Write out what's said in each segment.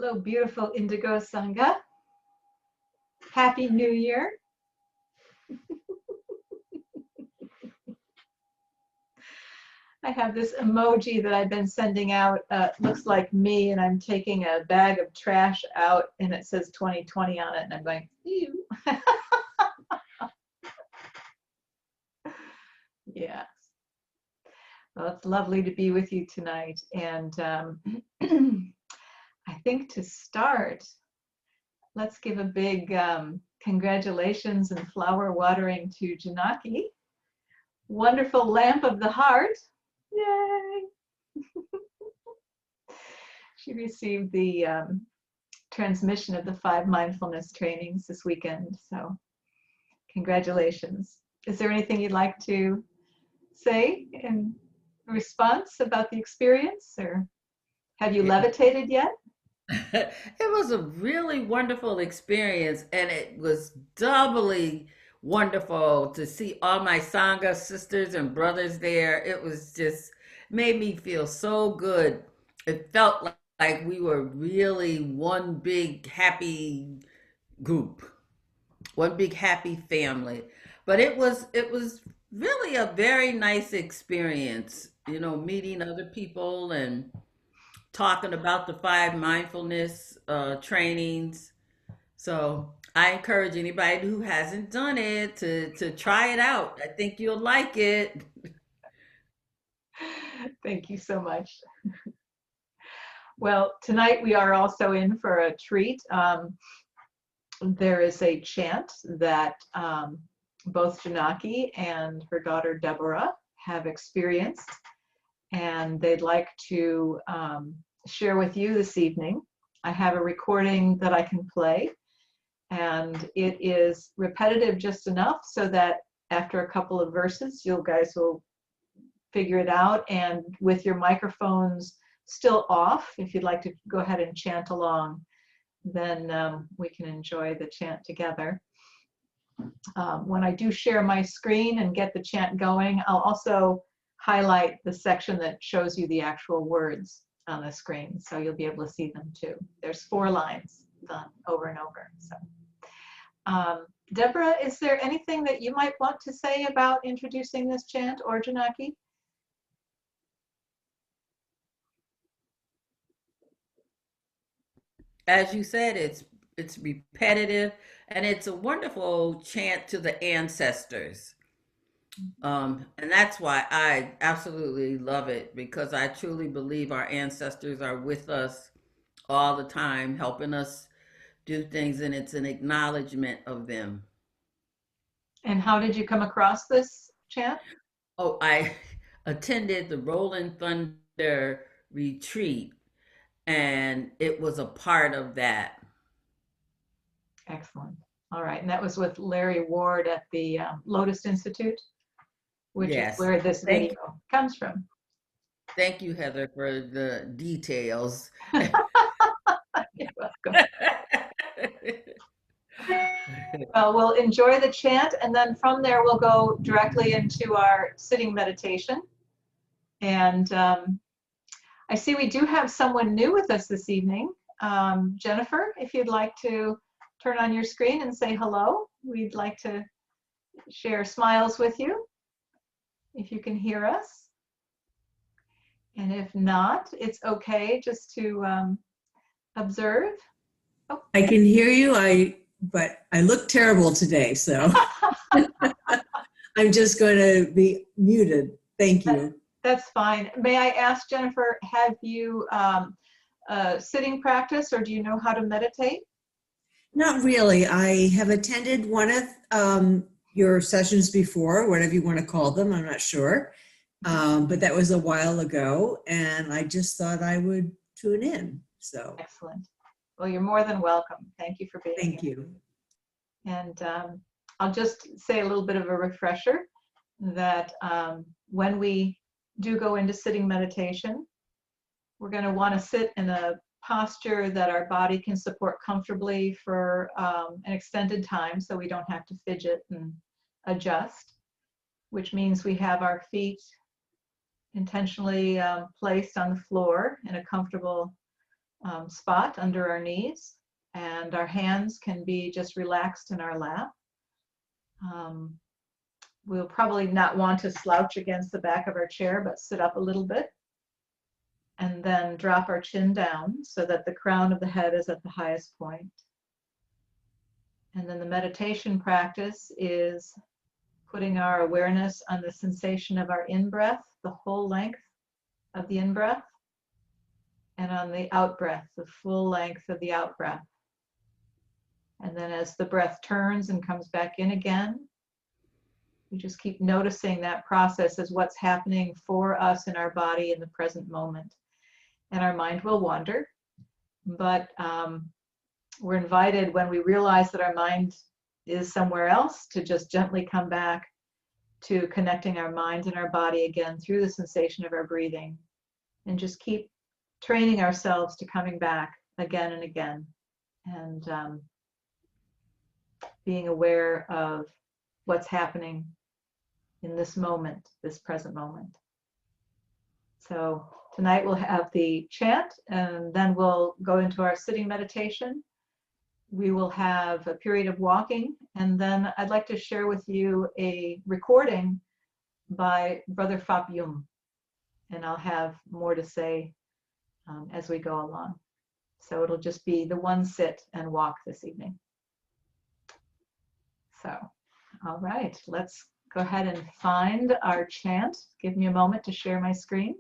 Hello, beautiful Indigo Sangha. Happy New Year. I have this emoji that I've been sending out. Looks like me, and I'm taking a bag of trash out, and it says 2020 on it, and I'm going, ew. Yes. Well, it's lovely to be with you tonight. And I think to start, let's give a big congratulations and flower watering to Janaki. Wonderful lamp of the heart. Yay! She received the transmission of the 5 mindfulness trainings this weekend. So congratulations. Is there anything you'd like to say in response about the experience, or have you levitated yet? It was a really wonderful experience, and it was doubly wonderful to see all my Sangha sisters and brothers there. It was just made me feel so good. It felt like we were really one big happy group, one big happy family. But it was really a very nice experience, meeting other people and talking about the 5 mindfulness trainings. So I encourage anybody who hasn't done it to try it out. I think you'll like it. Thank you so much. Well, tonight we are also in for a treat. There is a chant that both Janaki and her daughter Deborah have experienced, and they'd like to share with you this evening. I have a recording that I can play, and it is repetitive just enough so that after a couple of verses, you guys will figure it out, and with your microphones still off, if you'd like to go ahead and chant along, then we can enjoy the chant together. When I do share my screen and get the chant going, I'll also highlight the section that shows you the actual words on the screen, so you'll be able to see them too. There's 4 lines done over and over. So, Deborah, is there anything that you might want to say about introducing this chant, or Janaki? As you said, it's repetitive and it's a wonderful chant to the ancestors. And that's why I absolutely love it, because I truly believe our ancestors are with us all the time, helping us do things, and it's an acknowledgement of them. And how did you come across this chant? Oh, I attended the Rolling Thunder retreat, and it was a part of that. Excellent. All right, and that was with Larry Ward at the Lotus Institute, which is Yes. where this Thank video comes from. thank you, Heather, for the details. You're welcome. Well, we'll enjoy the chant, and then from there we'll go directly into our sitting meditation. And I see we do have someone new with us this evening. Jennifer, if you'd like to turn on your screen and say hello, we'd like to share smiles with you, if you can hear us. And if not, it's okay just to observe. Oh. I can hear you, but I look terrible today, so I'm just going to be muted. Thank you. That's fine. May I ask, Jennifer, have you sitting practice, or do you know how to meditate? Not really. I have attended one of your sessions before, whatever you want to call them, I'm not sure. But that was a while ago, and I just thought I would tune in. So excellent. Well, you're more than welcome. Thank you for being here. Thank you. And I'll just say a little bit of a refresher that when we do go into sitting meditation, we're going to want to sit in a posture that our body can support comfortably for an extended time, so we don't have to fidget and adjust, which means we have our feet intentionally placed on the floor in a comfortable spot under our knees, and our hands can be just relaxed in our lap. We'll probably not want to slouch against the back of our chair, but sit up a little bit. And then drop our chin down so that the crown of the head is at the highest point. And then the meditation practice is putting our awareness on the sensation of our in-breath, the whole length of the in-breath, and on the out-breath, the full length of the out-breath. And then as the breath turns and comes back in again, we just keep noticing that process as what's happening for us in our body in the present moment. And our mind will wander, but we're invited, when we realize that our mind is somewhere else, to just gently come back to connecting our mind and our body again through the sensation of our breathing, and just keep training ourselves to coming back again and again, and being aware of what's happening in this moment, this present moment. So tonight we'll have the chant, and then we'll go into our sitting meditation. We will have a period of walking, and then I'd like to share with you a recording by Brother Phat, and I'll have more to say as we go along. So it'll just be the one sit and walk this evening. So, all right, let's go ahead and find our chant. Give me a moment to share my screen.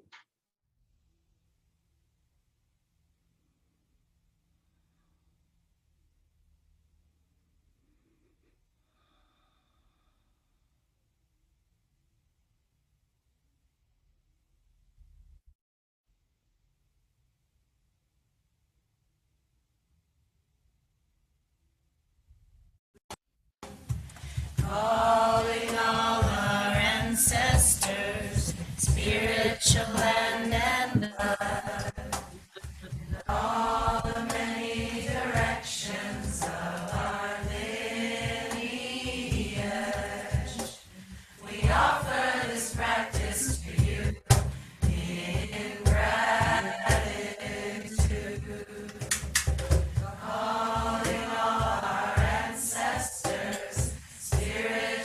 Calling all our ancestors, spiritual land and blood, in all the many directions of our lineage. We offer this practice to you in gratitude. Calling all our ancestors, spirit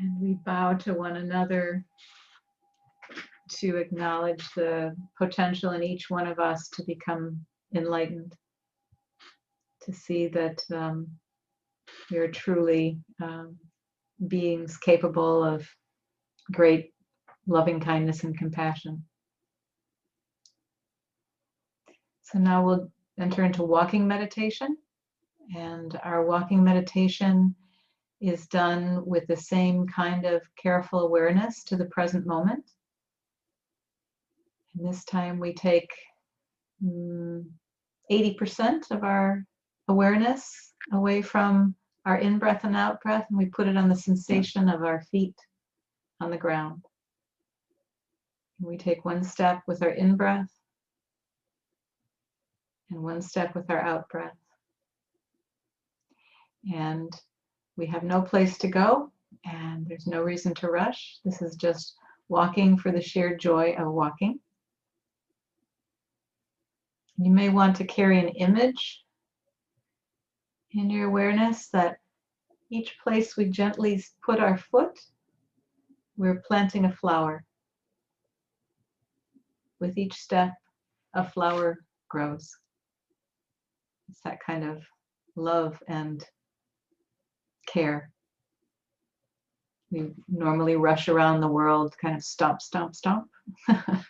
And we bow to one another to acknowledge the potential in each one of us to become enlightened, to see that we are truly beings capable of great loving kindness and compassion. So now we'll enter into walking meditation, and our walking meditation is done with the same kind of careful awareness to the present moment. And this time we take 80% of our awareness away from our in-breath and out-breath, and we put it on the sensation of our feet on the ground. And we take one step with our in-breath and one step with our out-breath. And we have no place to go, and there's no reason to rush. This is just walking for the sheer joy of walking. You may want to carry an image in your awareness that each place we gently put our foot, we're planting a flower. With each step, a flower grows. It's that kind of love and care. We normally rush around the world, kind of stomp, stomp, stomp. And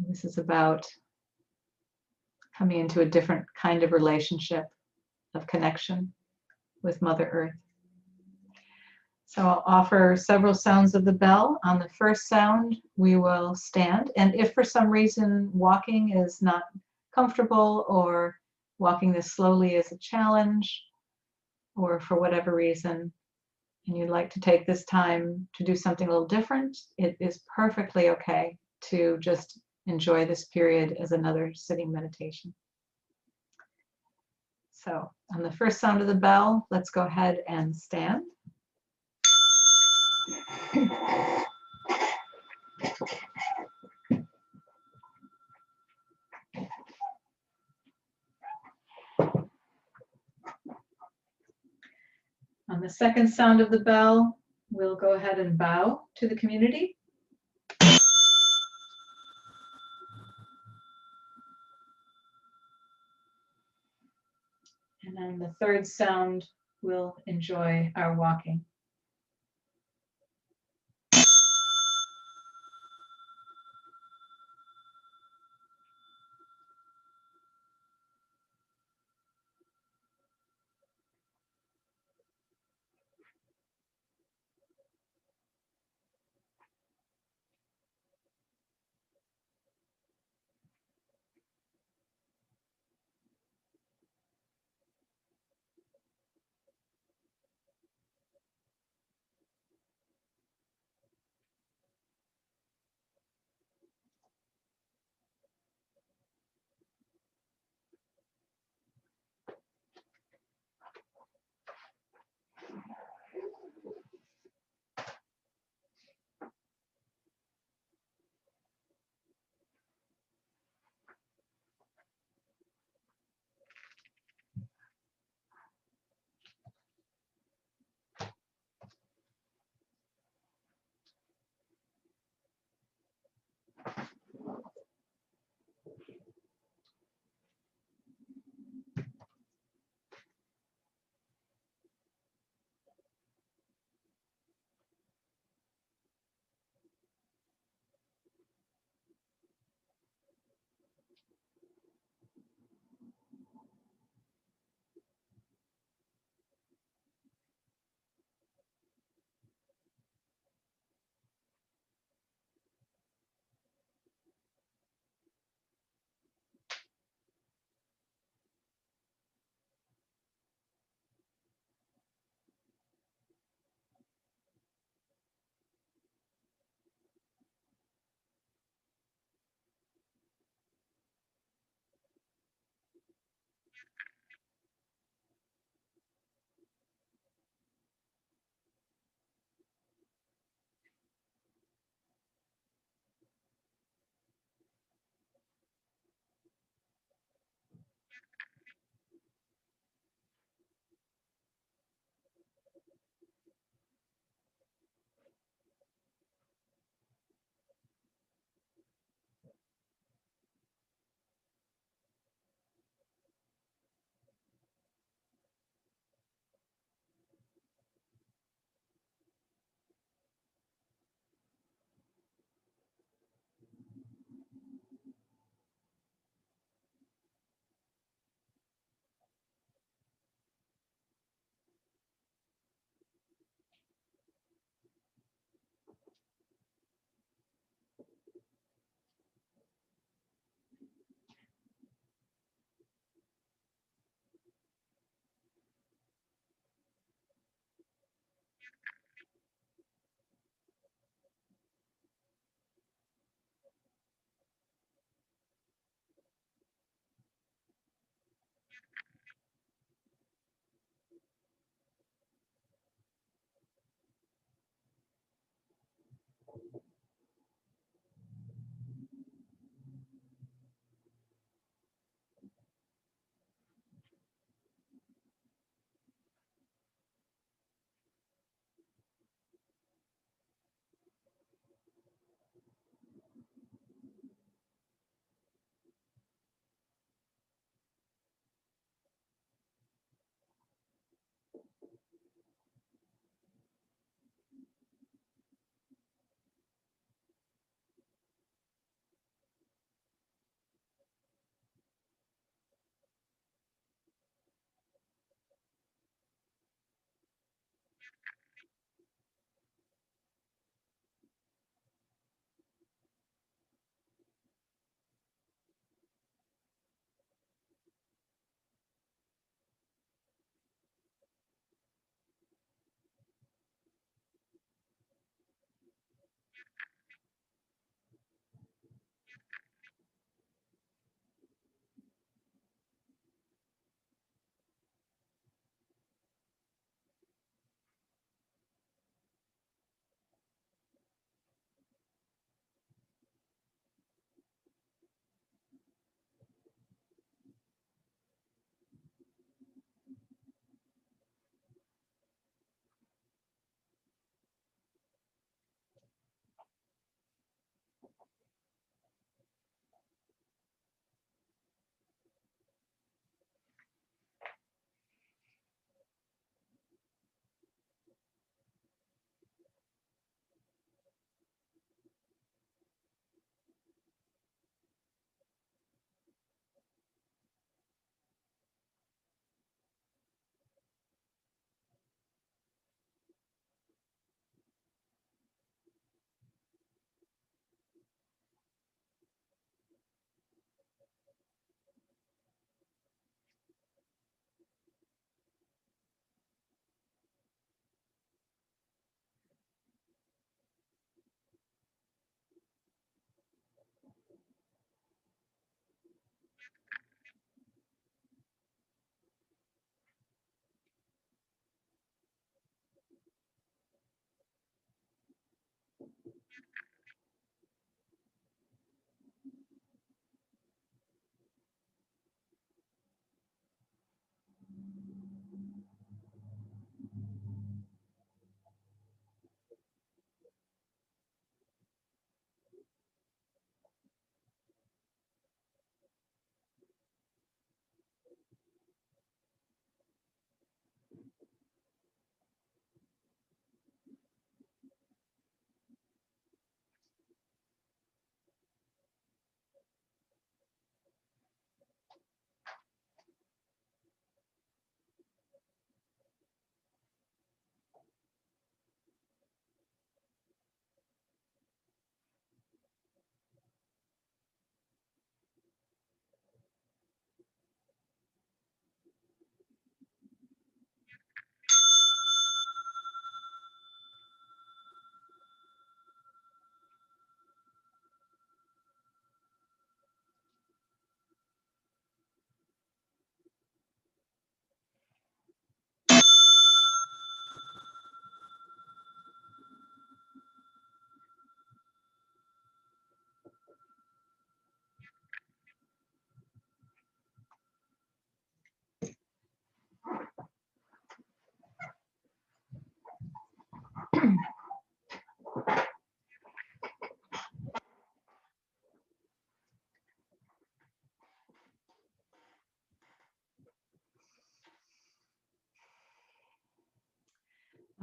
this is about coming into a different kind of relationship, of connection with Mother Earth. So I'll offer several sounds of the bell. On the first sound, we will stand. And if for some reason walking is not comfortable, or walking this slowly is a challenge, or for whatever reason, and you'd like to take this time to do something a little different, it is perfectly okay to just enjoy this period as another sitting meditation. So on the first sound of the bell, let's go ahead and stand. On the second sound of the bell, we'll go ahead and bow to the community. And on the third sound, we'll enjoy our walking.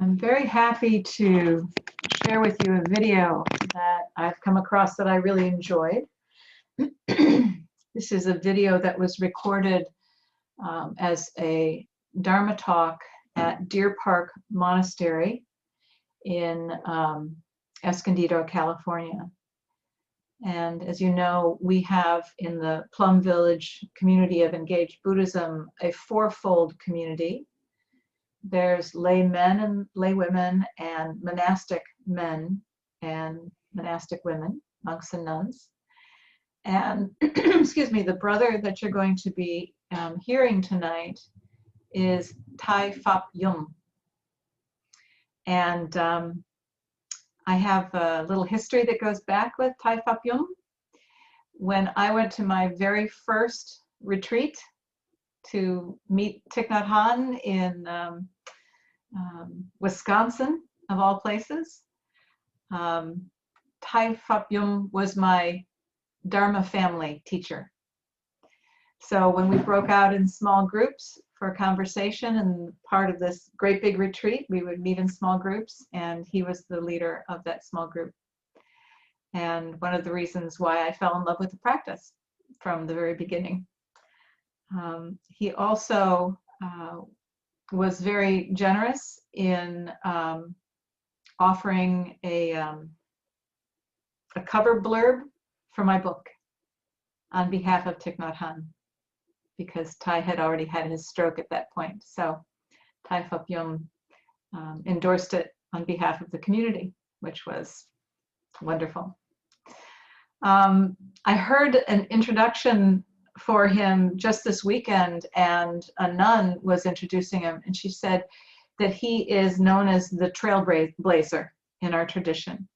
I'm very happy to share with you a video that I've come across that I really enjoyed. This is a video that was recorded as a Dharma talk at Deer Park Monastery in Escondido, California. And as you know, we have in the Plum Village community of Engaged Buddhism a fourfold community. There's lay men and lay women and monastic men and monastic women, monks and nuns. And excuse me, the brother that you're going to be hearing tonight is Thai Phat Yum. And I have a little history that goes back with Thai Phat Yum. When I went to my very first retreat to meet Thich Nhat Hanh in Wisconsin, of all places, Thai Phat Yum was my Dharma family teacher. So when we broke out in small groups for a conversation, and part of this great big retreat, we would meet in small groups, and he was the leader of that small group. And one of the reasons why I fell in love with the practice from the very beginning. He also was very generous in offering a cover blurb for my book on behalf of Thich Nhat Hanh, because Thai had already had his stroke at that point. So Thai Phap Yum endorsed it on behalf of the community, which was wonderful. I heard an introduction for him just this weekend, and a nun was introducing him, and she said that he is known as the trailblazer in our tradition,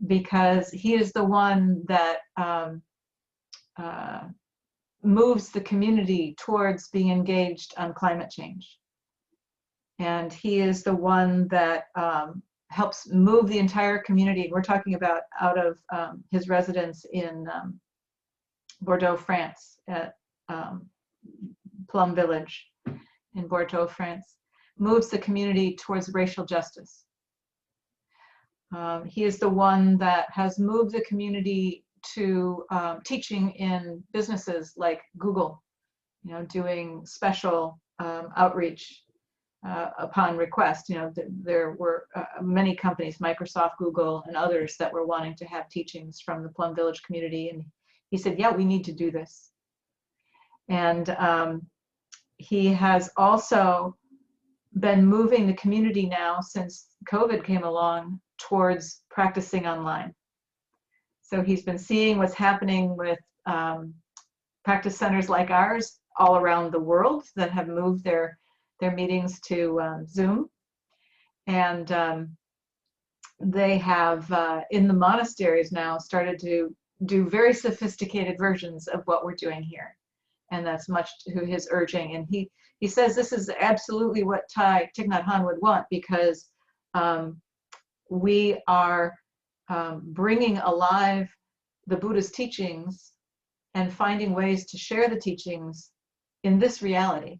because he is the one that moves the community towards being engaged on climate change. And he is the one that helps move the entire community. We're talking about out of his residence in Bordeaux, France, at Plum Village in Bordeaux, France, moves the community towards racial justice. He is the one that has moved the community to teaching in businesses like Google, doing special outreach upon request. There were many companies, Microsoft, Google, and others, that were wanting to have teachings from the Plum Village community. And he said, yeah, we need to do this. And he has also been moving the community now since COVID came along towards practicing online. So he's been seeing what's happening with practice centers like ours all around the world that have moved their meetings to Zoom. And they have, in the monasteries now, started to do very sophisticated versions of what we're doing here. And that's much to his urging. And he says this is absolutely what Thich Nhat Hanh would want, because we are bringing alive the Buddha's teachings and finding ways to share the teachings in this reality.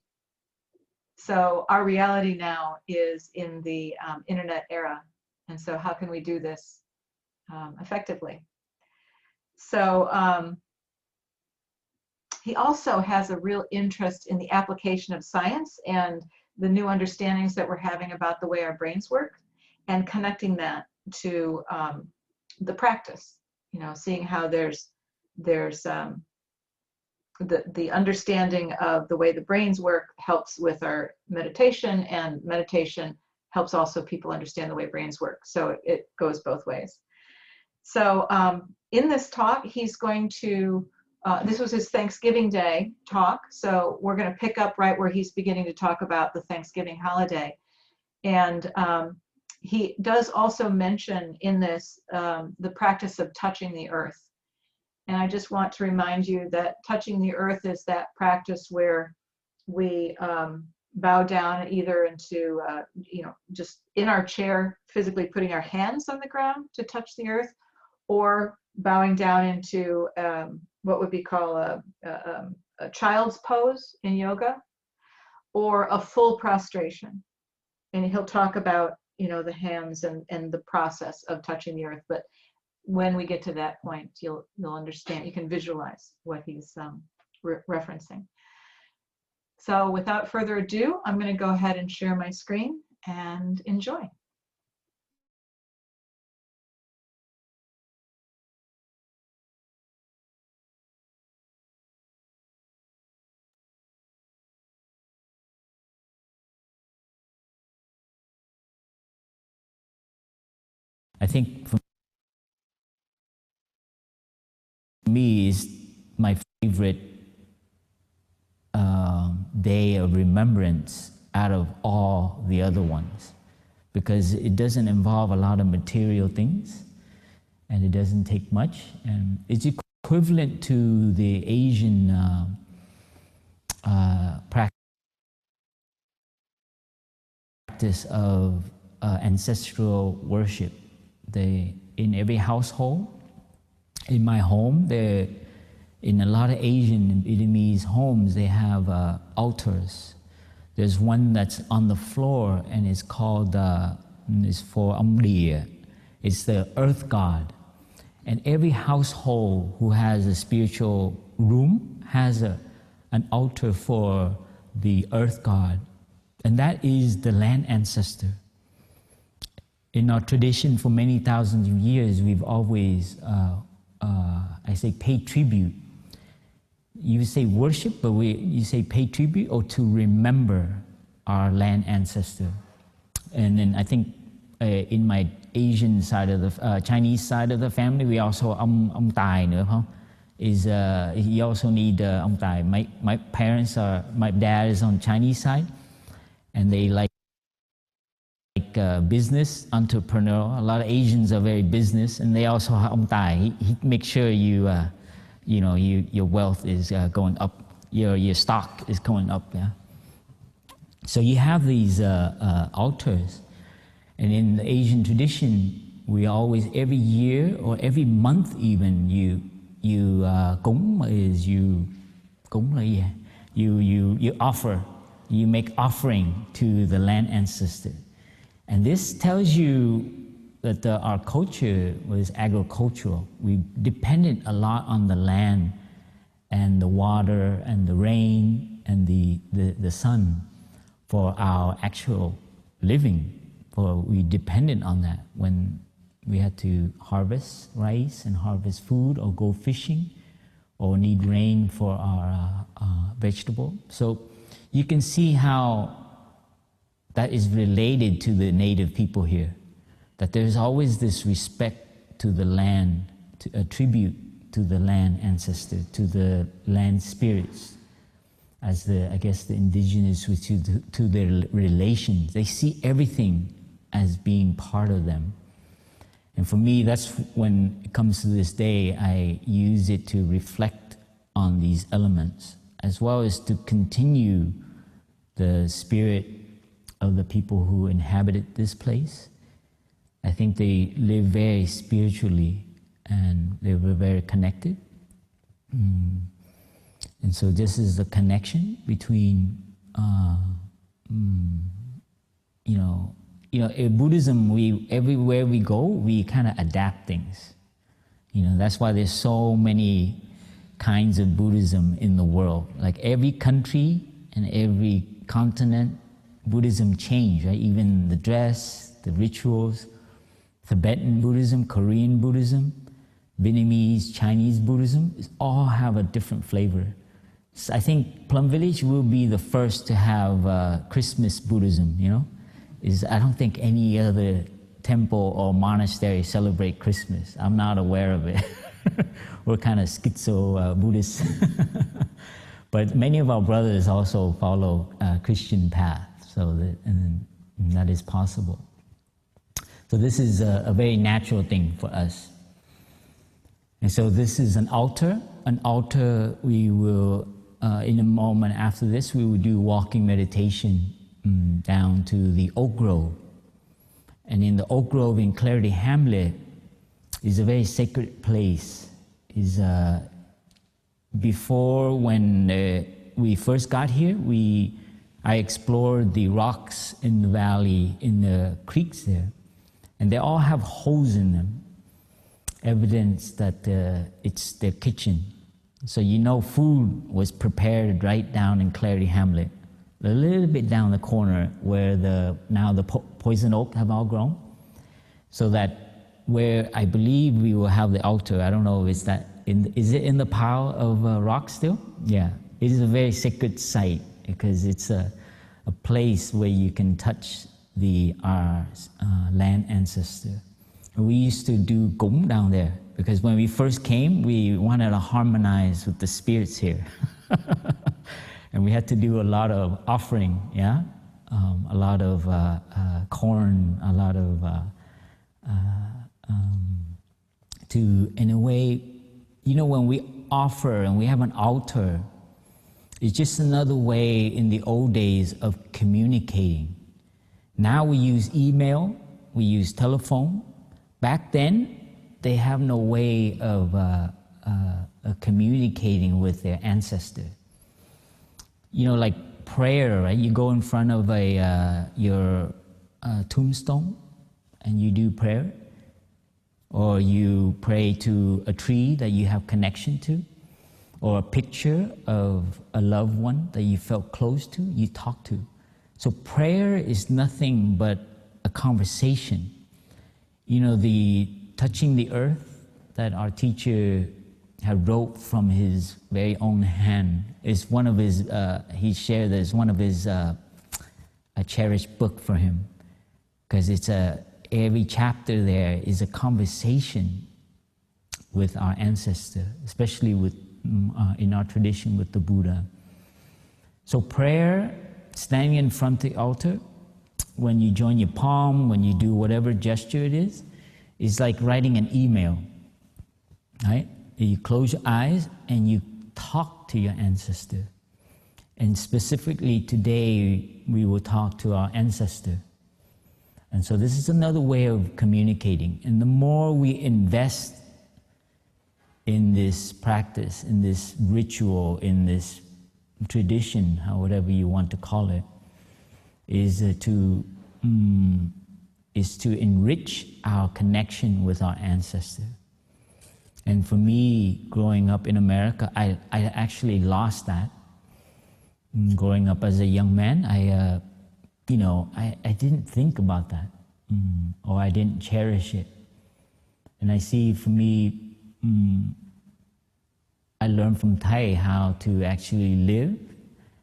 So our reality now is in the internet era. And so how can we do this effectively? So he also has a real interest in the application of science and the new understandings that we're having about the way our brains work, and connecting that to the practice, seeing how there's the understanding of the way the brains work helps with our meditation, and meditation helps also people understand the way brains work. So it goes both ways. So in this talk, he's going to, this was his Thanksgiving Day talk. So we're going to pick up right where he's beginning to talk about the Thanksgiving holiday. And he does also mention in this the practice of touching the earth. And I just want to remind you that touching the earth is that practice where we bow down either into, just in our chair, physically putting our hands on the ground to touch the earth, or bowing down into what would be called a child's pose in yoga, or a full prostration. And he'll talk about, the hands and the process of touching the earth. But when we get to that point, you'll understand, you can visualize what he's referencing. So without further ado, I'm going to go ahead and share my screen and enjoy. I think for me is my favorite day of remembrance out of all the other ones, because it doesn't involve a lot of material things, and it doesn't take much, and it's equivalent to the Asian practice of ancestral worship. In every household, in my home, in a lot of Asian and Vietnamese homes, they have altars There's one that's on the floor, and it's called, it's for Amriya. It's the earth god. And every household who has a spiritual room has an altar for the earth god. And that is the land ancestor. In our tradition for many thousands of years, we've always, I say, paid tribute. You say worship, but you say pay tribute or to remember our land ancestor. And then I think in my Asian side of the Chinese side of the family, we also ông Tài nữa không? You also need ông Tài. My parents are, my dad is on Chinese side, and they like business, entrepreneur. A lot of Asians are very business, and they also have ông Tài. He makes sure your wealth is going up, your stock is going up. Yeah. So you have these altars, and in the Asian tradition, we always every year or every month even you offer, you make offering to the land ancestor. And this tells you that our culture was agricultural. We depended a lot on the land and the water and the rain and the sun for our actual living. For we depended on that when we had to harvest rice and harvest food or go fishing or need rain for our vegetable. So you can see how that is related to the native people here, that there's always this respect to the land, to a tribute to the land ancestor, to the land spirits, as I guess the indigenous to their relations. They see everything as being part of them. And for me, that's when it comes to this day, I use it to reflect on these elements, as well as to continue the spirit of the people who inhabited this place. I think they live very spiritually and they were very connected. And so this is the connection between, in Buddhism, everywhere we go, we kind of adapt things. That's why there's so many kinds of Buddhism in the world. Like every country and every continent, Buddhism changed, right? Even the dress, the rituals, Tibetan Buddhism, Korean Buddhism, Vietnamese, Chinese Buddhism, all have a different flavor. So I think Plum Village will be the first to have Christmas Buddhism, I don't think any other temple or monastery celebrate Christmas. I'm not aware of it. We're kind of schizo Buddhists. But many of our brothers also follow Christian path, so that is possible. So this is a very natural thing for us. And so this is an altar. An altar, we will, in a moment after this, we will do walking meditation down to the Oak Grove. And in the Oak Grove in Clarity Hamlet is a very sacred place. Before, when we first got here, I explored the rocks in the valley, in the creeks there, and they all have holes in them, evidence that it's their kitchen. So food was prepared right down in Clarity Hamlet, a little bit down the corner where now the poison oak have all grown, so that where I believe we will have the altar. I don't know if is it in the pile of rocks still? Yeah, it is a very sacred site because it's a place where you can touch our land ancestor. We used to do gong down there because when we first came, we wanted to harmonize with the spirits here. And we had to do a lot of offering, a lot of corn, a lot of, in a way, when we offer and we have an altar, it's just another way in the old days of communicating. Now we use email, we use telephone. Back then, they have no way of communicating with their ancestor. Like prayer, right? You go in front of your tombstone and you do prayer, or you pray to a tree that you have connection to, or a picture of a loved one that you felt close to, you talk to. So prayer is nothing but a conversation. You know, the touching the earth that our teacher had wrote from his very own hand is one of his, he shared as one of his, a cherished book for him. Because it's every chapter there is a conversation with our ancestor, especially with, in our tradition with the Buddha. So prayer, standing in front of the altar, when you join your palm, when you do whatever gesture it is like writing an email, right? You close your eyes and you talk to your ancestor. And specifically today, we will talk to our ancestor. And so this is another way of communicating. And the more we invest in this practice, in this ritual, in this tradition, however you want to call it, is to enrich our connection with our ancestor. And for me, growing up in America, I actually lost that. Growing up as a young man, I didn't think about that, or I didn't cherish it. And I see, for me, I learned from Thai how to actually live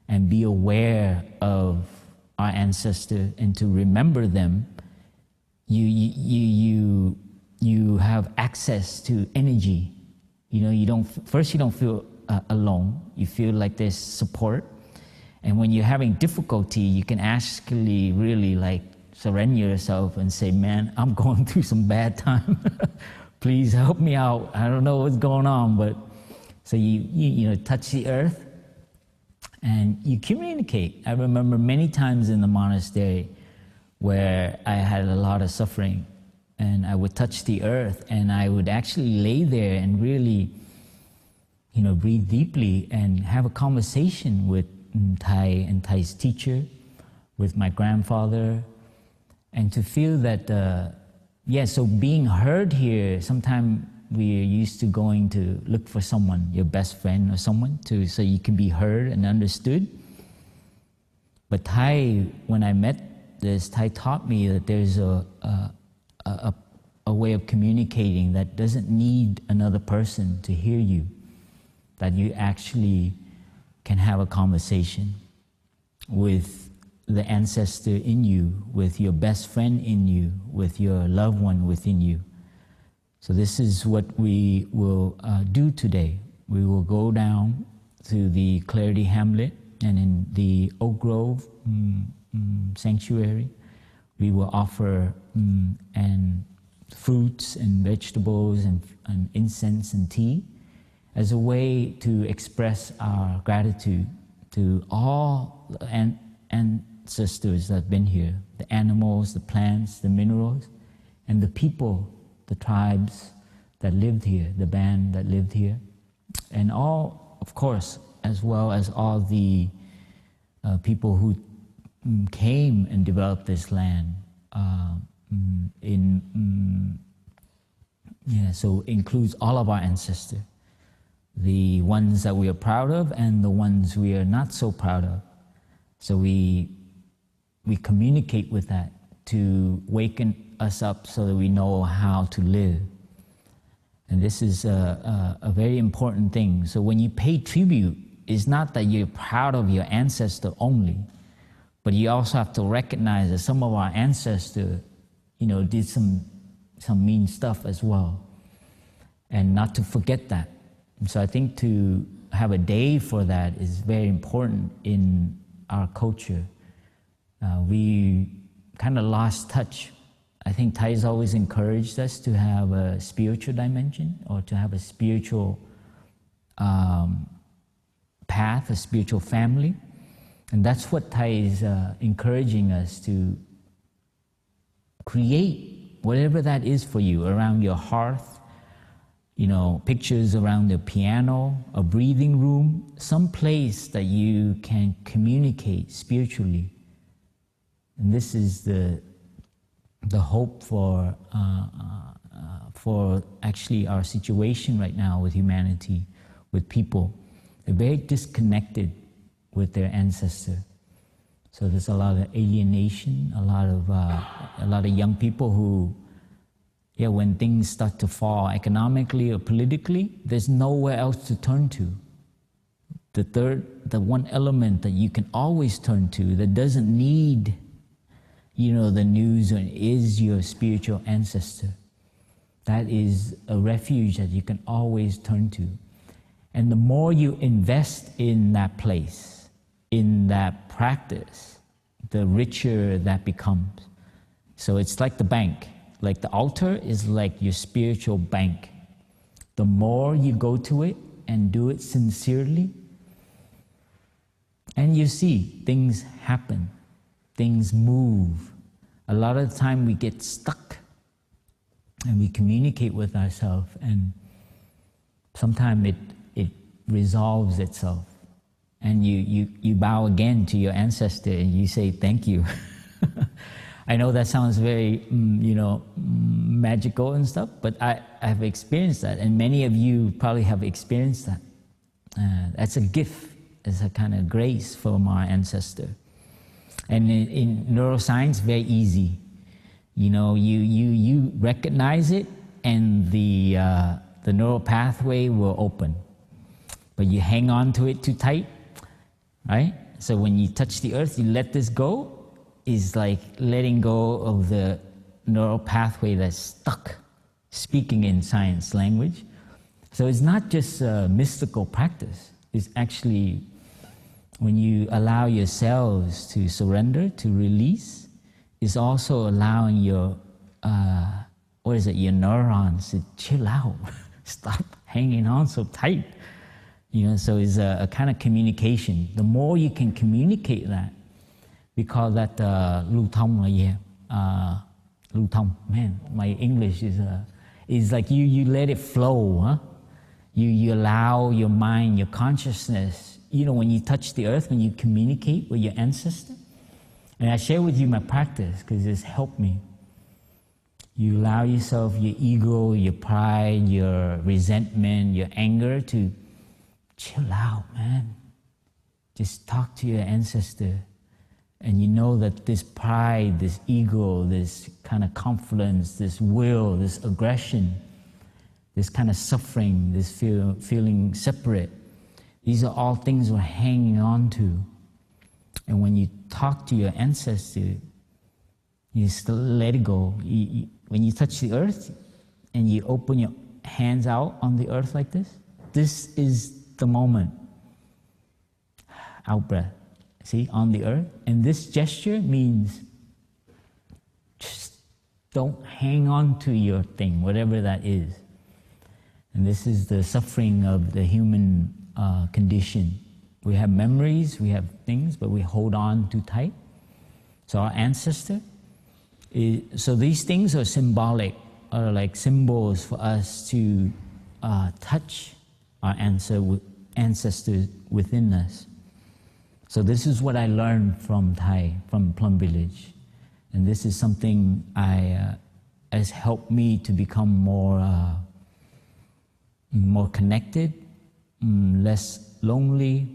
and be aware of our ancestors and to remember them. You have access to energy. You know, you don't feel alone. You feel like there's support. And when you're having difficulty, you can actually really like surrender yourself and say, man, I'm going through some bad time. Please help me out. I don't know what's going on. But so you touch the earth and you communicate. I remember many times in the monastery where I had a lot of suffering, and I would touch the earth and I would actually lay there and really, breathe deeply and have a conversation with Thai and Thai's teacher, with my grandfather, and to feel that, so being heard here, sometimes we're used to going to look for someone, your best friend or someone, so you can be heard and understood. But Thai, when I met this, Thai taught me that there's a way of communicating that doesn't need another person to hear you, that you actually can have a conversation with the ancestor in you, with your best friend in you, with your loved one within you. So this is what we will do today. We will go down to the Clarity Hamlet, and in the Oak Grove sanctuary, we will offer and fruits and vegetables and incense and tea as a way to express our gratitude to all the ancestors that have been here, the animals, the plants, the minerals, and the people, the tribes that lived here, the band that lived here, and all, of course, as well as all the people who came and developed this land. So includes all of our ancestors, the ones that we are proud of and the ones we are not so proud of. So we communicate with that to waken us up so that we know how to live. And this is a very important thing. So when you pay tribute, it's not that you're proud of your ancestor only, but you also have to recognize that some of our ancestors, did some mean stuff as well, and not to forget that. And so I think to have a day for that is very important in our culture. We kind of lost touch. I think Thai has always encouraged us to have a spiritual dimension, or to have a spiritual path, a spiritual family. And that's what Thai is encouraging us to create, whatever that is for you, around your hearth, pictures around the piano, a breathing room, some place that you can communicate spiritually. And this is the hope for actually our situation right now with humanity, with people. They're very disconnected with their ancestor. So there's a lot of alienation, a lot of young people who, when things start to fall economically or politically, there's nowhere else to turn to. The one element that you can always turn to that doesn't need, the news, is your spiritual ancestor. That is a refuge that you can always turn to. And the more you invest in that place, in that practice, the richer that becomes. So it's like the bank. Like the altar is like your spiritual bank. The more you go to it and do it sincerely, and you see things happen, things move. A lot of the time we get stuck and we communicate with ourselves, and sometimes it resolves itself. And you bow again to your ancestor and you say thank you. I know that sounds very, magical and stuff, but I've experienced that, and many of you probably have experienced that. That's a gift, it's a kind of grace from our ancestor. And in neuroscience, very easy. You recognize it, and the neural pathway will open. But you hang on to it too tight, right? So when you touch the earth, you let this go, is like letting go of the neural pathway that's stuck, speaking in science language. So it's not just a mystical practice. It's actually when you allow yourselves to surrender, to release, it's also allowing your, your neurons to chill out, stop hanging on so tight. So it's a kind of communication. The more you can communicate that, we call that lưu thông. Lưu thông. Man, my English is like you let it flow, huh? You allow your mind, your consciousness. When you touch the earth, when you communicate with your ancestor, and I share with you my practice because it's helped me. You allow yourself, your ego, your pride, your resentment, your anger to chill out, man. Just talk to your ancestor. And you know that this pride, this ego, this kind of confidence, this will, this aggression, this kind of suffering, this feeling separate, these are all things we're hanging on to. And when you talk to your ancestor, you still let it go. When you touch the earth and you open your hands out on the earth like this is the moment. Out breath. See, on the earth. And this gesture means just don't hang on to your thing, whatever that is. And this is the suffering of the human condition. We have memories, we have things, but we hold on too tight. So our ancestor, so these things are symbolic, are like symbols for us to touch our ancestors within us. So this is what I learned from Thai, from Plum Village. And this is something has helped me to become more connected, less lonely,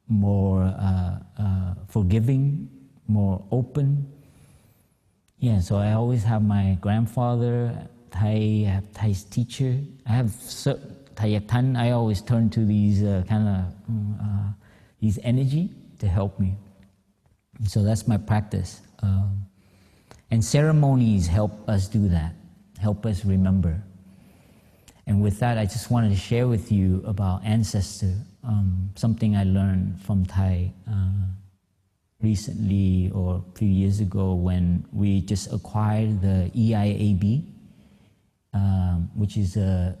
more forgiving, more open. Yeah, so I always have my grandfather, Thai, I have Thai's teacher. I have Thai Tan. I always turn to these these energy to help me. So that's my practice. And ceremonies help us do that, help us remember. And with that, I just wanted to share with you about Ancestor, something I learned from Thai recently or a few years ago when we just acquired the EIAB, which is a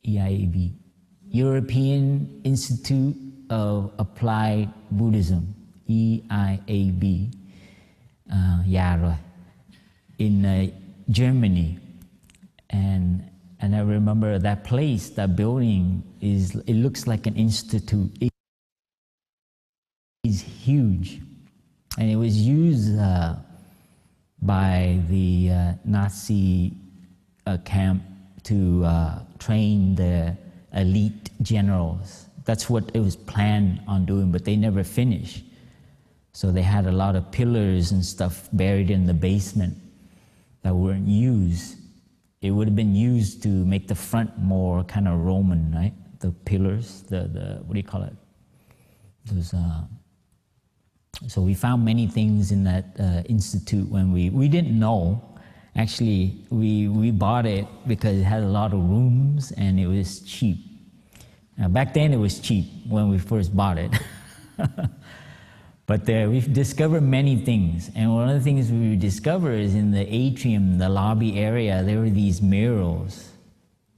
EIAB, European Institute of Applied Buddhism, EIAB, in Germany. And I remember that place, that building it looks like an institute. It is huge, and it was used by the Nazi camp to train the elite generals. That's what it was planned on doing, but they never finished. So they had a lot of pillars and stuff buried in the basement that weren't used. It would have been used to make the front more kind of Roman, right? The pillars, the what do you call it? Those. So we found many things in that institute when we didn't know. Actually, we bought it because it had a lot of rooms and it was cheap. Back then it was cheap when we first bought it. But we've discovered many things. And one of the things we discovered is in the atrium, the lobby area, there were these murals,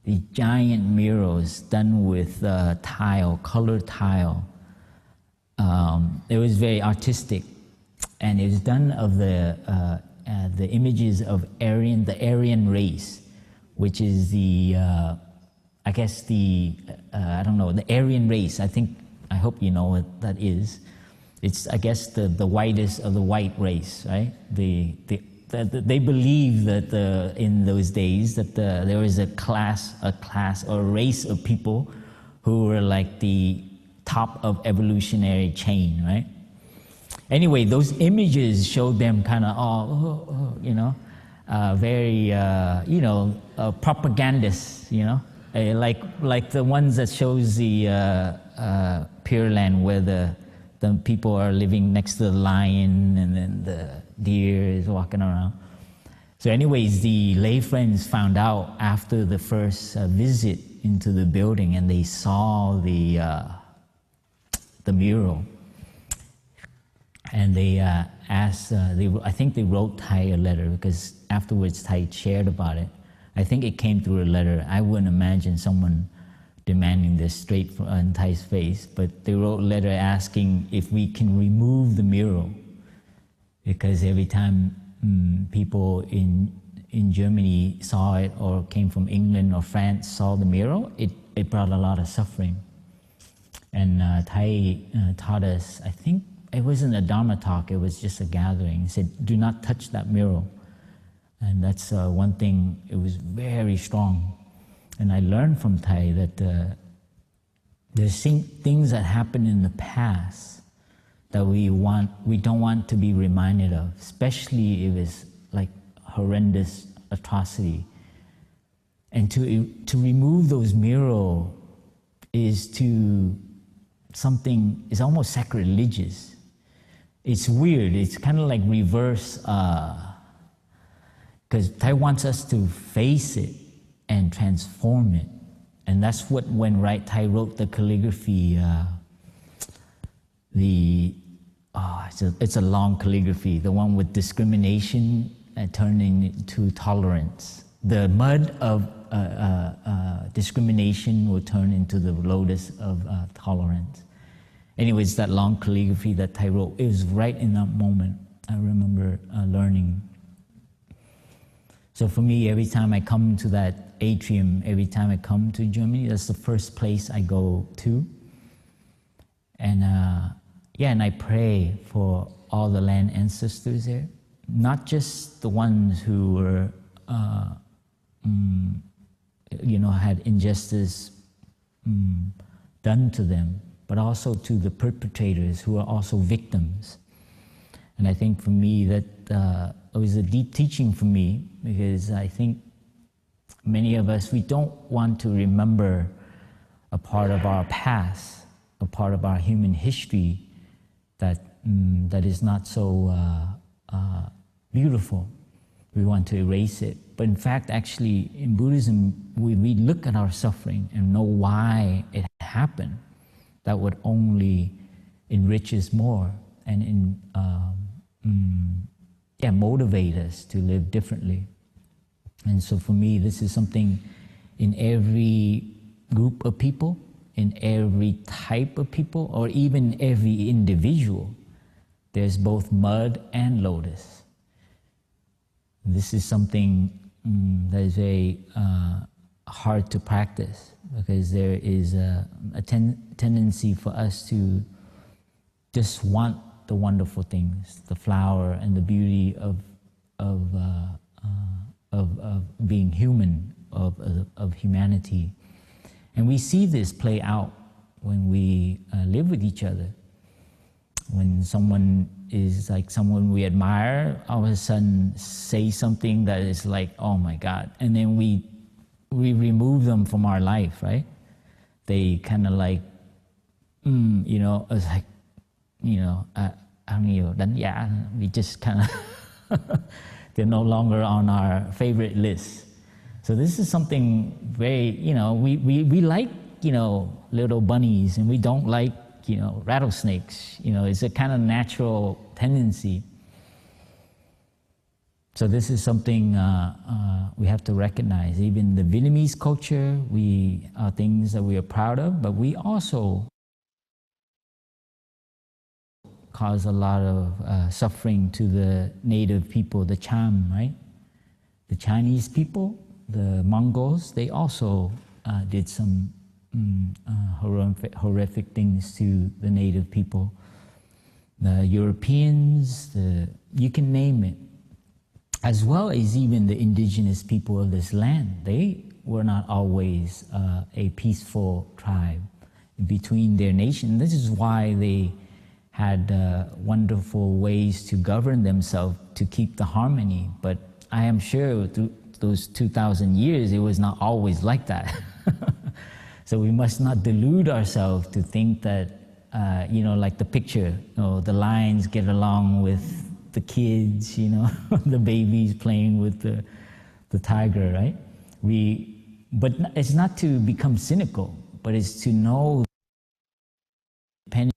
these giant murals done with tile, colored tile. It was very artistic, and it was done of the images of the Aryan race, which is I guess I don't know, the Aryan race. I hope you know what that is. It's, I guess, the whitest of the white race, right? They believe that in those days that there was a class or a race of people who were like the top of evolutionary chain, right? Anyway, those images showed them kind of very propagandists, like the ones that shows the Pure Land where the people are living next to the lion and then the deer is walking around. So anyways, the lay friends found out after the first visit into the building, and they saw the mural. And they asked, I think they wrote Thai a letter, because afterwards Thai shared about it. I think it came through a letter. I wouldn't imagine someone demanding this straight in Thai's face, but they wrote a letter asking if we can remove the mural, because every time people in Germany saw it, or came from England or France saw the mural, it brought a lot of suffering. And Thai taught us, I think it wasn't a Dharma talk, it was just a gathering. He said, do not touch that mural. And that's one thing, it was very strong. And I learned from Thai that there's things that happened in the past that we don't want to be reminded of, especially if it's like horrendous atrocity. And to remove those murals is almost sacrilegious. It's weird. It's kind of like reverse, because Thai wants us to face it and transform it. And that's what, when Thai wrote the calligraphy, it's a long calligraphy, the one with discrimination turning into tolerance. The mud of discrimination will turn into the lotus of tolerance. Anyways, that long calligraphy that Thai wrote, it was right in that moment. I remember learning. So for me, every time I come to that atrium, every time I come to Germany, that's the first place I go to. And and I pray for all the land ancestors there, not just the ones who were, had injustice done to them, but also to the perpetrators who are also victims. And I think for me that it was a deep teaching for me, because I think many of us, we don't want to remember a part of our past, a part of our human history that is not so beautiful. We want to erase it. But in fact, actually, in Buddhism, we look at our suffering and know why it happened. That would only enrich us more and motivate us to live differently. And so for me, this is something in every group of people, in every type of people, or even every individual, there's both mud and lotus. This is something that is very hard to practice, because there is a tendency for us to just want the wonderful things, the flower and the beauty of being human, of humanity. And we see this play out when we live with each other. When someone is like someone we admire, all of a sudden say something that is like, oh my God, and then we remove them from our life, right? They kind of like, you know, it's like, you know, đánh giá. We just kind of, they're no longer on our favorite list. So this is something very, you know, we like, you know, little bunnies, and we don't like, you know, rattlesnakes. You know, it's a kind of natural tendency. So this is something we have to recognize. Even the Vietnamese culture, we are things that we are proud of, but we also cause a lot of suffering to the native people, the Cham, right? The Chinese people, the Mongols, they also did some horrific things to the native people. The Europeans, you can name it, as well as even the indigenous people of this land. They were not always a peaceful tribe between their nation. This is why they had wonderful ways to govern themselves to keep the harmony. But I am sure through those 2,000 years, it was not always like that. So we must not delude ourselves to think that, you know, like the picture, you know, the lions get along with the kids, you know, the babies playing with the tiger, right? But it's not to become cynical, but it's to know, depending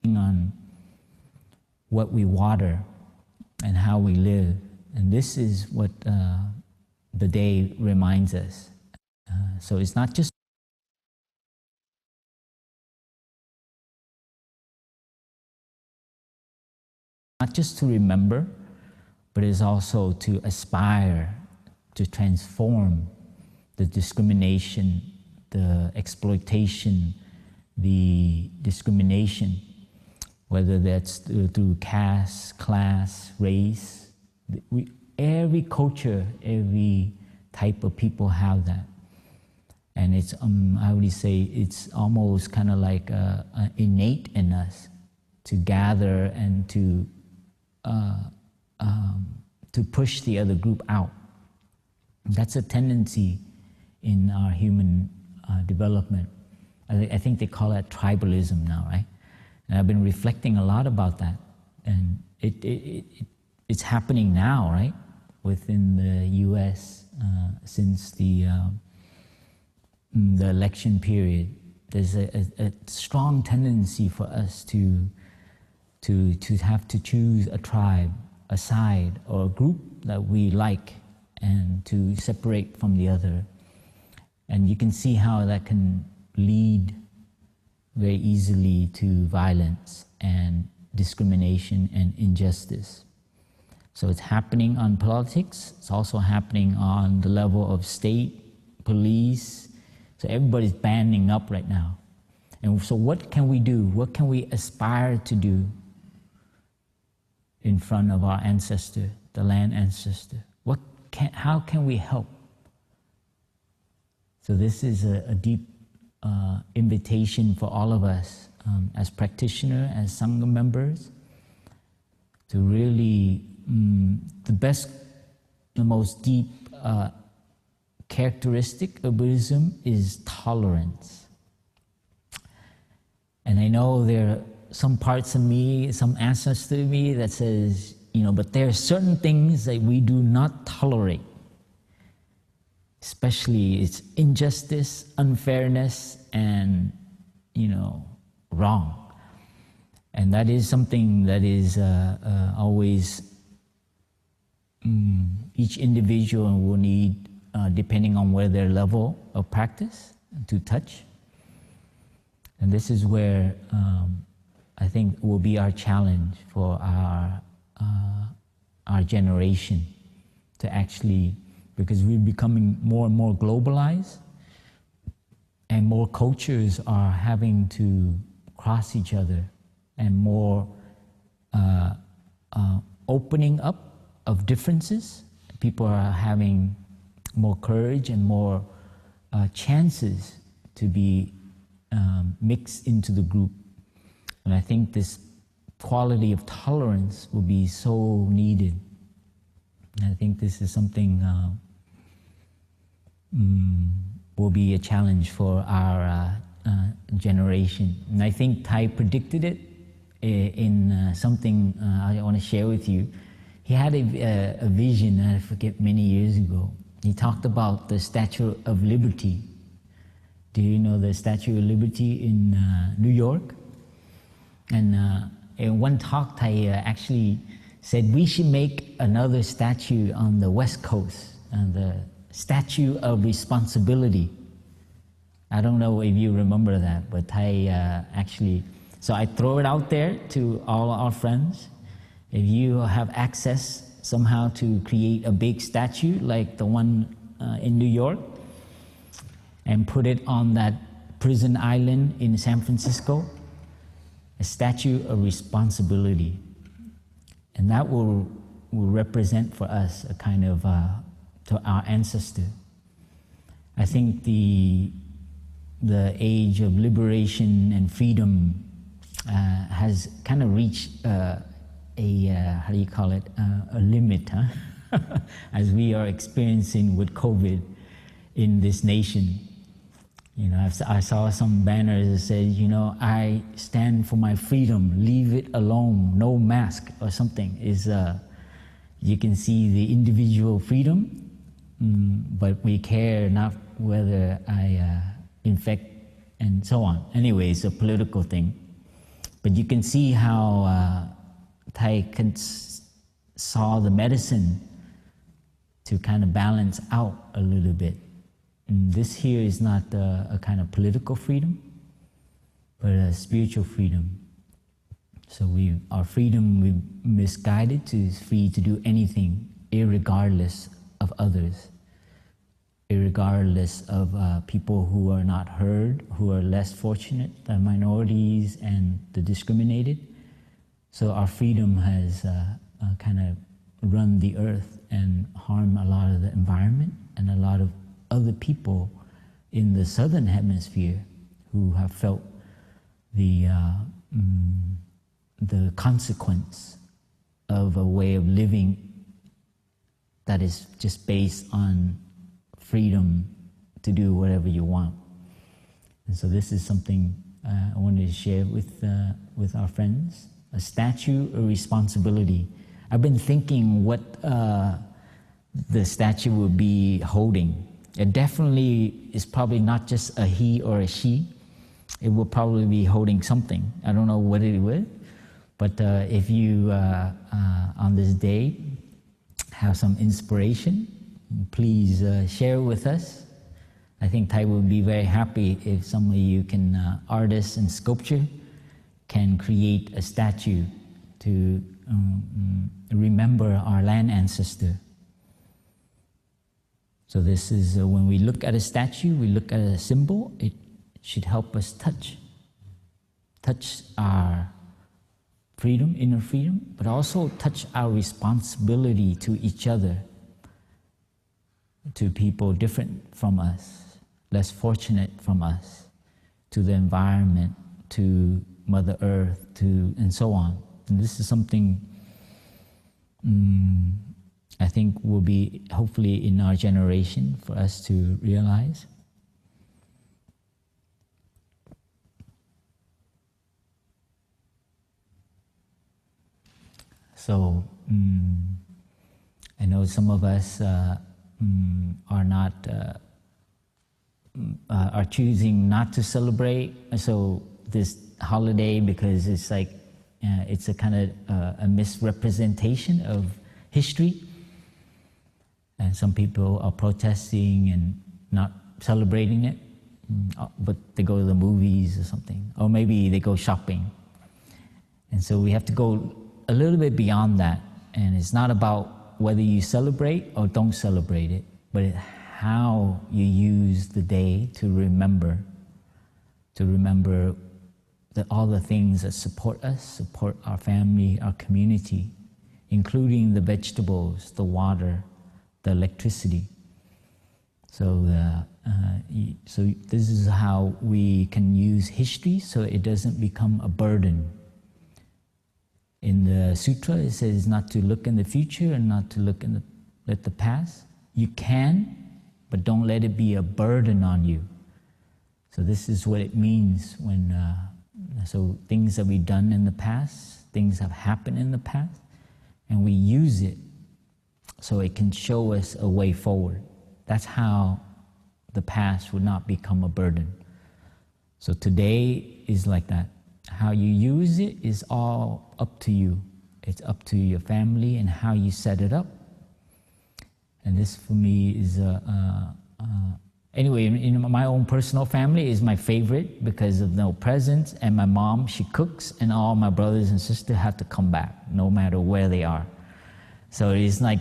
on what we water and how we live. And this is what the day reminds us. So it's not just to remember, but it's also to aspire to transform the discrimination, the exploitation, the discrimination, whether that's through caste, class, race. Every culture, every type of people have that. And it's, I would say, it's almost kind of like innate in us to gather and to push the other group out. That's a tendency in our human development. I think they call that tribalism now, right? And I've been reflecting a lot about that. And it's happening now, right? Within the U.S. Since the election period, there's a strong tendency for us to have to choose a tribe, a side, or a group that we like, and to separate from the other. And you can see how that can lead very easily to violence and discrimination and injustice. So it's happening on politics. It's also happening on the level of state, police. So everybody's banding up right now. And so what can we do? What can we aspire to do in front of our ancestor, the land ancestor? How can we help? So this is a deep invitation for all of us as practitioners, as Sangha members, to really, the most deep characteristic of Buddhism is tolerance. And I know there are some parts of me, some ancestor of me that says, you know, but there are certain things that we do not tolerate. Especially it's injustice, unfairness, and, you know, wrong. And that is something that is always, each individual will need, depending on where their level of practice, to touch. And this is where I think will be our challenge for our generation to actually, because we're becoming more and more globalized, and more cultures are having to cross each other, and more opening up of differences. People are having more courage and more chances to be mixed into the group. And I think this quality of tolerance will be so needed. And I think this is something will be a challenge for our generation. And I think Thai predicted it in something I want to share with you. He had a vision, I forget, many years ago. He talked about the Statue of Liberty. Do you know the Statue of Liberty in New York? And in one talk, Thai actually said we should make another statue on the West Coast, the Statue of Responsibility. I don't know if you remember that, but Thai actually, so I throw it out there to all our friends. If you have access somehow to create a big statue like the one in New York, and put it on that prison island in San Francisco, a statue of responsibility. And that will represent for us a kind of, to our ancestor. I think the age of liberation and freedom has kind of reached how do you call it, a limit, huh? As we are experiencing with COVID in this nation. You know, I saw some banners that said, you know, I stand for my freedom, leave it alone, no mask or something. Is you can see the individual freedom, but we care not whether I infect and so on. Anyway, it's a political thing. But you can see how Thai saw the medicine to kind of balance out a little bit. And this here is not a kind of political freedom, but a spiritual freedom. So our freedom, we're misguided to is free to do anything, irregardless of others, irregardless of people who are not heard, who are less fortunate, the minorities and the discriminated. So our freedom has kind of run the earth and harmed a lot of the environment and a lot of other people in the southern hemisphere who have felt the consequence of a way of living that is just based on freedom to do whatever you want. And so this is something I wanted to share with our friends. A statue of responsibility. I've been thinking what the statue will be holding. It definitely is probably not just a he or a she. It will probably be holding something. I don't know what it will, but if you, on this day, have some inspiration, please share with us. I think Thai would be very happy if some of you can, artists and sculpture, can create a statue to remember our land ancestor. So this is, when we look at a statue, we look at a symbol, it should help us touch our freedom, inner freedom, but also touch our responsibility to each other, to people different from us, less fortunate from us, to the environment, to Mother Earth, and so on. And this is something I think will be hopefully in our generation for us to realize. So I know some of us are not are choosing not to celebrate so this holiday because it's like it's a kind of a misrepresentation of history, and some people are protesting and not celebrating it. but they go to the movies or something, or maybe they go shopping. And so we have to go a little bit beyond that. And it's not about whether you celebrate or don't celebrate it, but how you use the day to remember that all the things that support us, support our family, our community, including the vegetables, the water, the electricity. So, so this is how we can use history so it doesn't become a burden. In the sutra, it says not to look in the future and not to look at the past. You can, but don't let it be a burden on you. So this is what it means when, so things that we've done in the past, things have happened in the past, and we use it so it can show us a way forward. That's how the past would not become a burden. So today is like that. How you use it is all up to you. It's up to your family and how you set it up. And this for me is, anyway, in my own personal family is my favorite because of no presents, and my mom, she cooks, and all my brothers and sisters have to come back no matter where they are. So it's like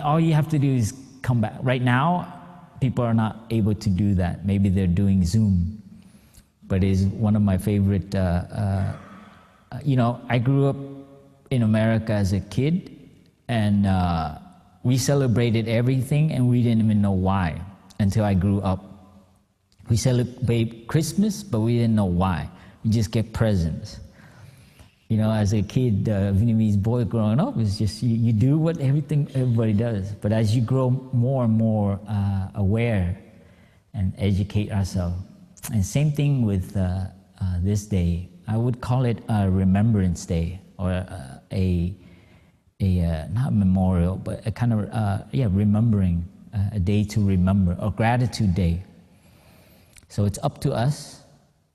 all you have to do is come back. Right now, people are not able to do that. Maybe they're doing Zoom. But it's one of my favorite, you know, I grew up in America as a kid, and we celebrated everything, and we didn't even know why until I grew up. We celebrate Christmas, but we didn't know why. We just get presents. You know, as a kid, Vietnamese boy growing up, it's just you do what everybody does. But as you grow more and more aware and educate ourselves, and same thing with this day, I would call it a Remembrance Day, or a not memorial, but a kind of remembering, a day to remember, or Gratitude Day. So it's up to us,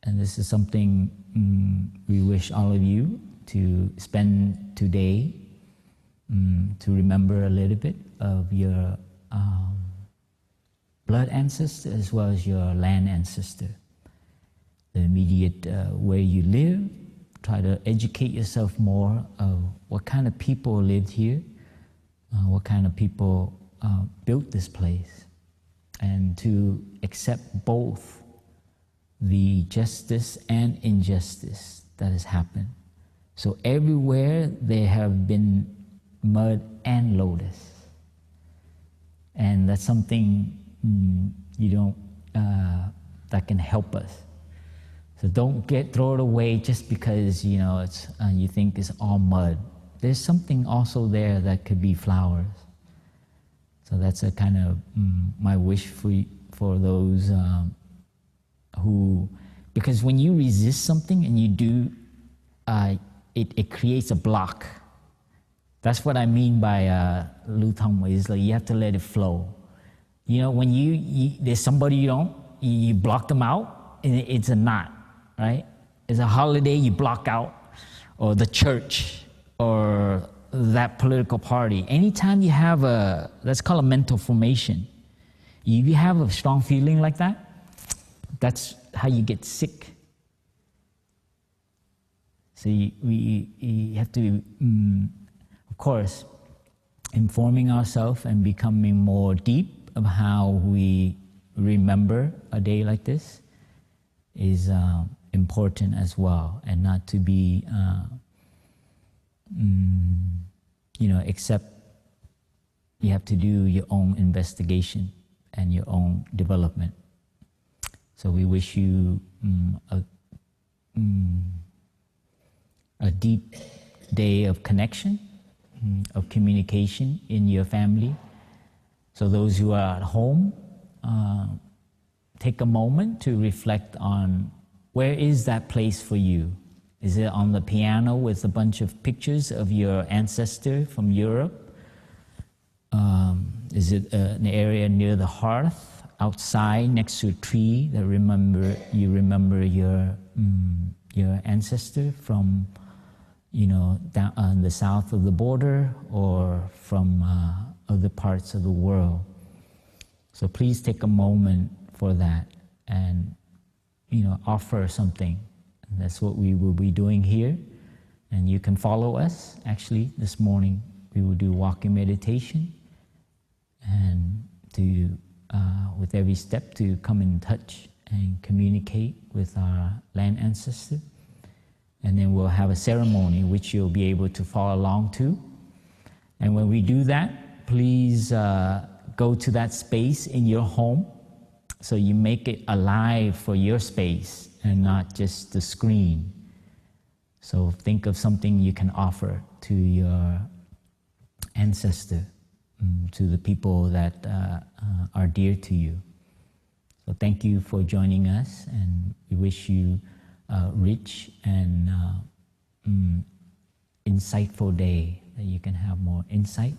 and this is something we wish all of you to spend today to remember a little bit of your blood ancestor as well as your land ancestor. The immediate where you live, try to educate yourself more of what kind of people lived here, what kind of people built this place, and to accept both the justice and injustice that has happened. So everywhere there have been mud and lotus, and that's something that can help us. So don't throw it away just because it's you think it's all mud. There's something also there that could be flowers. So that's a kind of my wish for those who, because when you resist something and you do, it creates a block. That's what I mean by Lu Thang, is like you have to let it flow. When there's somebody you block them out, it's a knot, right? It's a holiday you block out, or the church, or that political party. Anytime you have that's called a mental formation. You have a strong feeling like that, that's how you get sick. So we have to, of course, informing ourselves and becoming more deep of how we remember a day like this is important as well, and not to be, except you have to do your own investigation and your own development. So we wish you a deep day of connection, of communication in your family. So those who are at home, take a moment to reflect on where is that place for you. Is it on the piano with a bunch of pictures of your ancestor from Europe? Is it an area near the hearth, outside next to a tree that you remember your ancestor from, down on the south of the border, or from other parts of the world? So please take a moment for that, and offer something. And that's what we will be doing here. And you can follow us. Actually, this morning we will do walking meditation, and to with every step to come in touch and communicate with our land ancestor. And then we'll have a ceremony which you'll be able to follow along to. And when we do that, please go to that space in your home, so you make it alive for your space and not just the screen. So think of something you can offer to your ancestor, to the people that are dear to you. So thank you for joining us, and we wish you a rich and insightful day, that you can have more insight.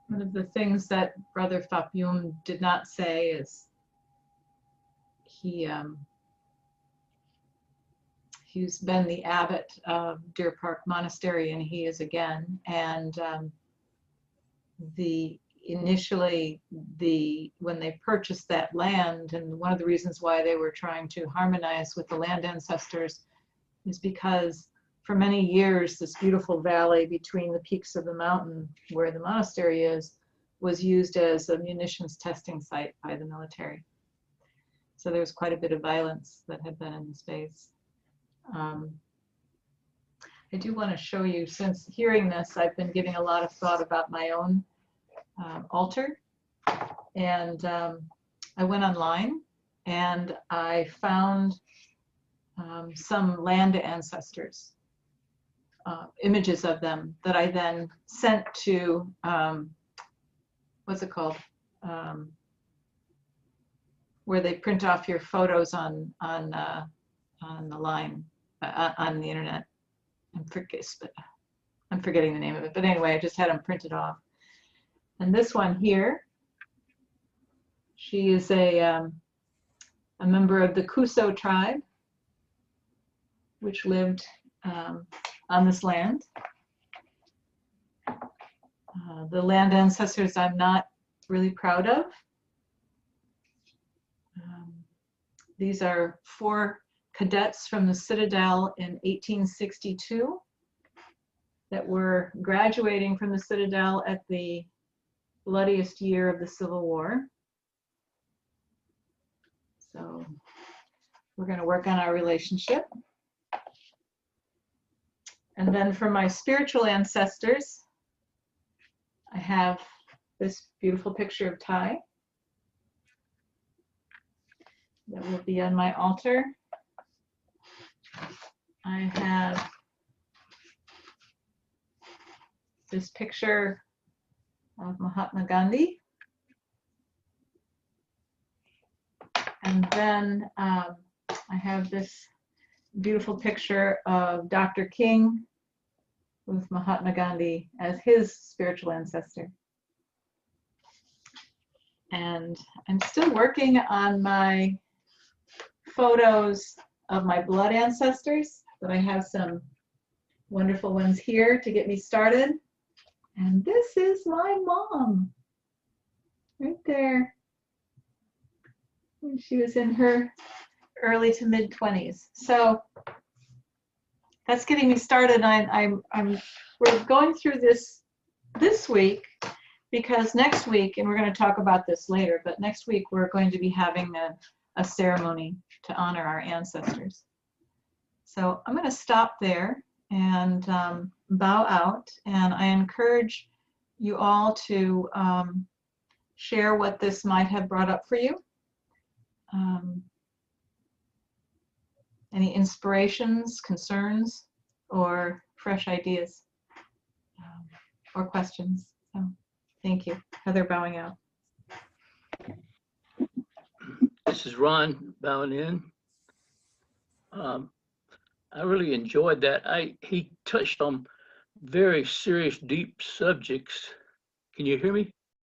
One of the things that Brother Phap did not say is he's been the abbot of Deer Park Monastery, and he is again. And initially when they purchased that land, and one of the reasons why they were trying to harmonize with the land ancestors is because for many years this beautiful valley between the peaks of the mountain where the monastery is was used as a munitions testing site by the military. So there was quite a bit of violence that had been in the space. I do want to show you, since hearing this, I've been giving a lot of thought about my own altar. And I went online and I found some land ancestors, images of them that I then sent to, what's it called? Where they print off your photos on the line, on the internet. I'm forgetting the name of it, but anyway, I just had them printed off. And this one here, she is a member of the Kuso tribe, which lived on this land. The land ancestors I'm not really proud of. These are 4 cadets from the Citadel in 1862 that were graduating from the Citadel at the bloodiest year of the Civil War. So we're going to work on our relationship. And then for my spiritual ancestors, I have this beautiful picture of Ty that will be on my altar. I have this picture of Mahatma Gandhi. And then I have this beautiful picture of Dr. King with Mahatma Gandhi as his spiritual ancestor. And I'm still working on my photos of my blood ancestors, but I have some wonderful ones here to get me started. And this is my mom, right there. And she was in her early to mid 20s. So that's getting me started. We're going through this week because next week, and we're going to talk about this later, but next week we're going to be having a ceremony to honor our ancestors. So I'm going to stop there and bow out, and I encourage you all to share what this might have brought up for you. Any inspirations, concerns, or fresh ideas or questions. So Thank you. Heather bowing out. This is Ron bowing in. I really enjoyed that. He touched on very serious, deep subjects. Can you hear me?